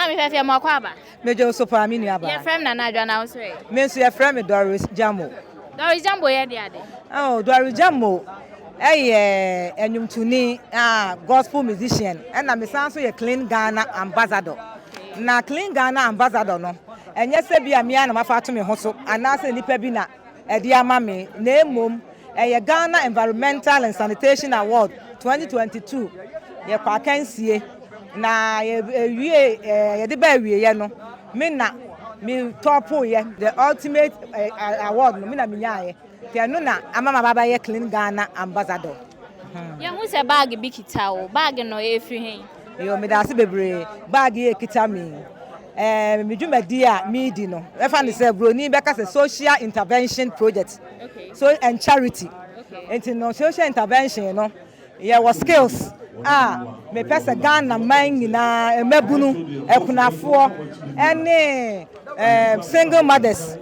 Mammy Fefe Makwaba. Major Sopamini Aba. Your friend and I don't know. Miss your friend Doris Jamo. Doris Jumbo, Oh, Doris Jamo. And you to me, gospel musician, and I'm a clean Ghana ambassador. Now, clean Ghana ambassador, no. And yes, be a man of my father, Hosso, and I say Nipebina, a dear mammy, name mum, a Ghana Environmental and Sanitation Award 2022. Ye can see. Na the baby no me na me top the ultimate award no me na minyaye te no na amama baba ye clean Ghana ambassador ya hu se bag bi kita o bag no e free hen yo me da se bebre bag ye kita me me dwumadi a me di no e fa ne se broni be ka se social intervention project so and charity enti no social intervention no ye was skills me pesa Ghana man nyina emabunu ekunafo ene single mothers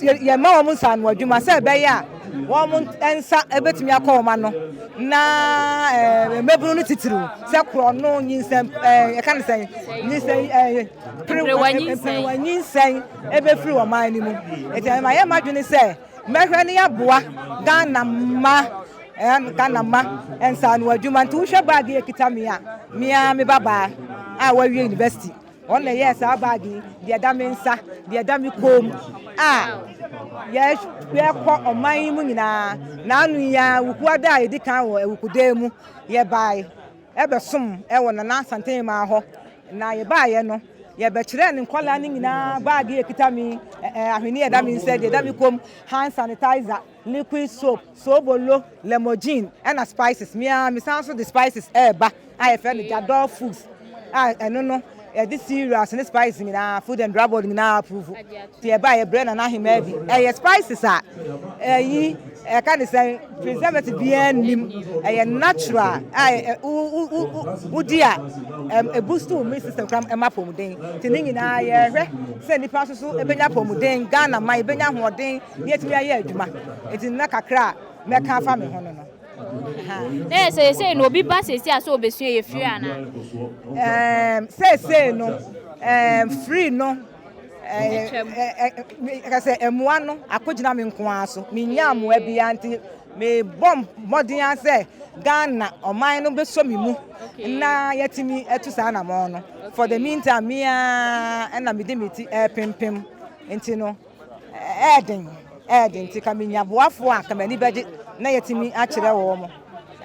ye ma wo nsa no adwuma se be ya wo mo ensa ebetimi akoma no na emabunu no titiru se kro no nyinsem e kan sen nyinsem prewanyinsem ebe free wo man ni mu eti ma ye madwene se mehwe ne ya boa Ghana ma Kanama and San Wajuman to share baggy kitamia, Mia me baba, our university. Only yes, our baggy, the Adaminsa, the Adami comb. Yes, we are caught on my munina. Now we are Awukudae, the cow, Awukudae, ye ever some, Ewan and Asantehene ho. Now you buy, no. Ye betren in Qualaning na baggy kitami, Ahenfie Adamin said, the Adami hand sanitizer. Liquid soap, sobolo, lemogene, and spices. Me also the spices. I felt the Jador foods. I don't know. This serious and spices in our food and drug in our approval. To buy a brand and I maybe. Spices are. I can't say preservative bien natural. Dear a boost to Mrs. Cram and Mapomuding. Tinning in I send the pastor to a Benapomuding, Ghana, my Benamoding, yet me a year. It is not a crack, make our family honor. Yes, say no be passes, so be free. Say no, free no. I say, Mwano, I could not mean Quasso, Minyam, Webby Auntie, may bomb Modian say, Ghana or mine be so me. Na yet me at Susana Mono. For the meantime, me and I'm dimity, pim, intino, adding, to come in your wife, come anybody, na yet me actually warm.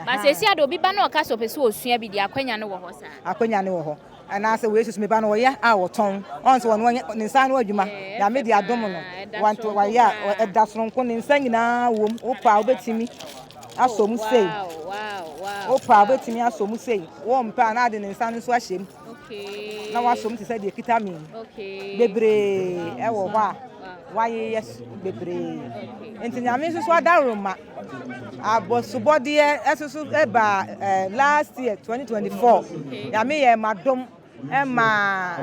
But say, I don't be banner castle, so soon be the Aquania no horse. Aquania no. And I say, we should be banned our tongue. Also, one in San Wajuma, the media domino, one to Waya, or a dasron in singing now, oh, power to me. I saw mu say, wow, oh, power to me, I saw mu say, warm pan adding in San Swashing. Okay, now I saw to say the Kitami. Okay, Bebre, why, yes, Bebre. And to Yamis was Daruma. I was body as last year, 2024. Yami, Madam. Emma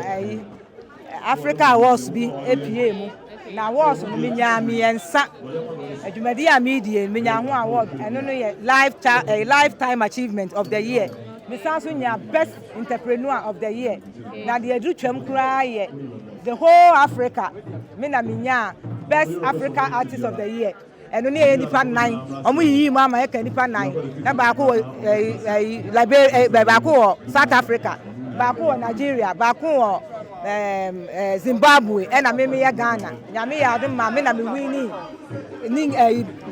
Africa was be APA now was Minyami and Sa Jumedia Media Minyahu Award and no lifetime achievement of the year. Miss Ansunya best entrepreneur of the year. Now the Educhem cry the whole Africa Mina Minya best Africa artist of the year. And only any pan 9 omu mama e kan pan 9 na ba ko Liberia ba ko South Africa Baku Nigeria, Baku Zimbabwe, and I'm Ghana. Yami Adam Mamma winning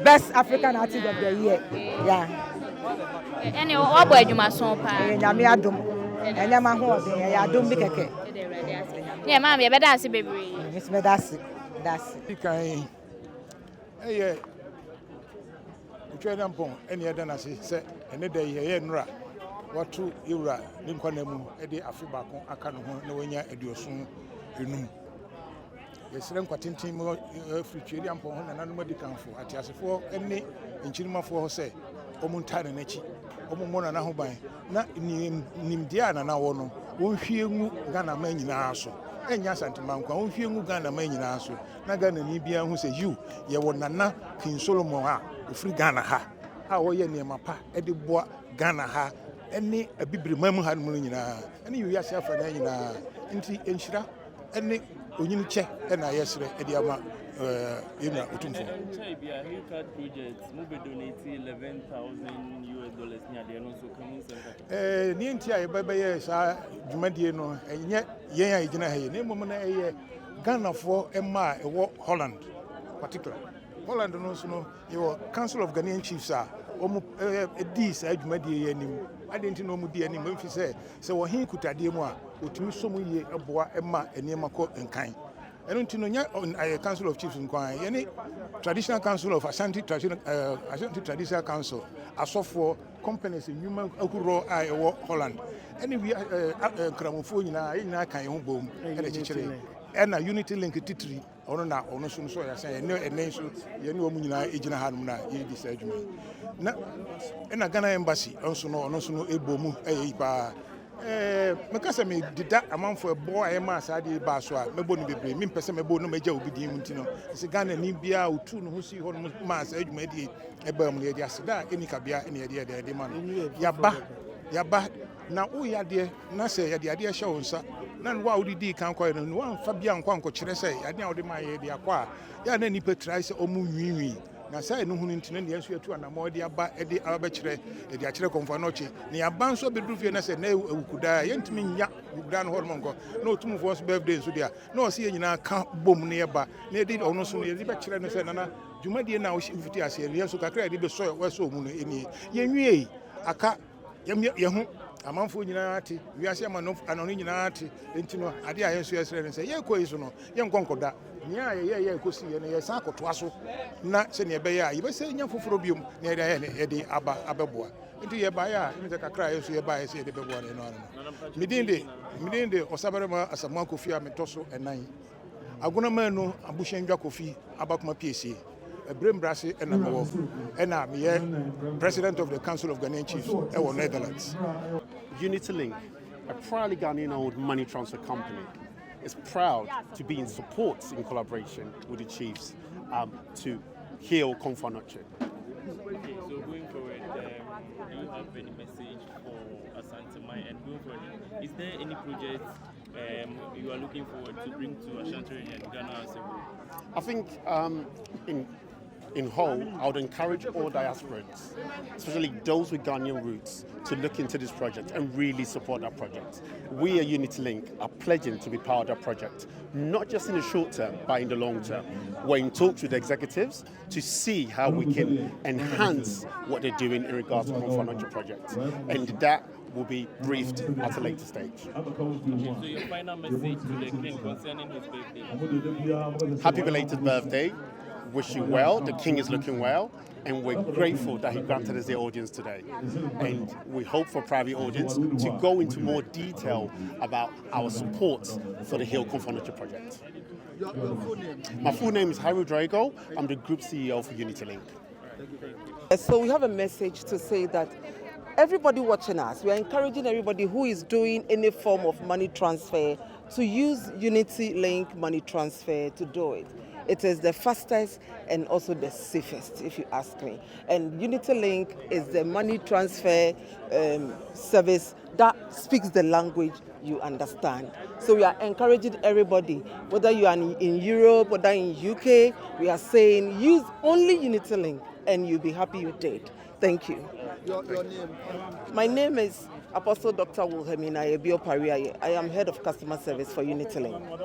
best African artist of the year. Yeah. And you all boy you must so Yami Adam. And Yamaho, I don't make a. Yeah, mammy, but that's a baby. Miss Medasi. That's it. Hey, any other as he said, and a day here in Ra. What to Ira, Lincoln, Eddie Afibacon, Akano, Noenia, Ediosun, Unum. The Sren Quatintin, Fuchirian Pon, and another camphor, at Yasifo, any in Chilma for say, Omuntan and Echi, Omona Nahobai, not Nimdiana now, won't hear Ghana main in Aso, and Yasantamanka, won't hear Ghana main in Aso, Nagan and Libya who say you, Yawana, King Solomon, the free Ghana ha. How are you near Mapa, Eddie Bois, Ghana ha. any a bibri mamu hanmunina, and you yourself and inti enshira, any unyiniche, and I yesterday, Ediama, Utumfo. Projects, maybe donating $11,000 near the also coming center. Nientia, baby, yes, Jumadiano, and yet, yeah, name woman a Ghana for Emma, Holland, particular. Holland also know your Council of Ghanaian Chiefs are this Jumadi any. I didn't know Mudi any Memphis say, so he could add more, which means so many a boy, Emma, and Yamako and kind. I don't know on a Council of Chiefs inquiry, any traditional council of Ashanti Traditional Council, a software companies in human Okuro, Holland. Any Cramophone in a kind of boom and a teacher and a unity link titri or now on soon so I say no a nation you know Muna Ejina Hanuna this judgment. And a Ghana embassy also no a bomu because me did that amount for a boy, a mass, I did Baswa, Meboni be me person, no major will be Dimutino. It's a Ghana Nibia, who who see one mass, age made a Bermuda, Yasida, any Kabia, any idea, the demand. Yaba, now, oh, ya dear, Nasa, the idea shows, none wow did can't quite and one Fabian Quanco Chese, I know the my idea, ya then he tries omu. Na say no hunu ntine ne yesu atu anamodi aba e de abachire e de achire konfanochi ne abanso bedufie na say na Awukudae yentimi nya Awukudae no hormonko na otumu for birthday so dia na o se nyina ka bom ne eba na e de ono so no ye bachire no say nana dwumadie na o fiti ase ye so kakra de be so weso mu no eni yenwie aka ye hu amanfo nyina ate wiase amano nyina ate entino ade a yesu yesre ne say ye koi so no ye nkonkoda nya ye kosi ye ne ye san akoto aso na se ne be ya ye be se nya foforo biom na ye de aba abeboa nti ye ba ya mi kakra yesu ye ba ye se ye de beboa ne no midinde osabarema asamwa kofi a metoso enan agona manu abushendwa kofi abakoma PSA Brim Brassi and I'm president of the Council of Ghanaian Chiefs in Netherlands. UnityLink, a proudly Ghanaian-owned money transfer company, is proud to be in support in collaboration with the Chiefs to heal Confanoche. Okay, so going forward, do you have any message for Asantehene? And going forward, is there any project you are looking forward to bring to Ashanti and Ghana as a whole? I think in whole, I would encourage all diasporans, especially those with Ghanaian roots, to look into this project and really support that project. We at UnityLink are pledging to be part of that project, not just in the short term, but in the long term. We're in talks with the executives to see how we can enhance what they're doing in regards to the Confanoche project. And that will be briefed at a later stage. Okay, so your final message to the King concerning his birthday? Happy belated birthday. Wish you well. The King is looking well, and we're grateful that he granted us the audience today. And we hope for a private audience to go into more detail about our support for the Heal Confanoche project. Your full name? My full name is Harry Drago. I'm the Group CEO for UnityLink. So we have a message to say that everybody watching us, we are encouraging everybody who is doing any form of money transfer to use UnityLink money transfer to do it. It is the fastest and also the safest, if you ask me. And UnityLink is the money transfer service that speaks the language you understand. So we are encouraging everybody, whether you are in Europe, whether in UK, we are saying use only UnityLink and you'll be happy you did. Thank you. Your name? My name is Apostle Dr. Wilhelmina Ebio Pariaye. I am head of customer service for UnityLink.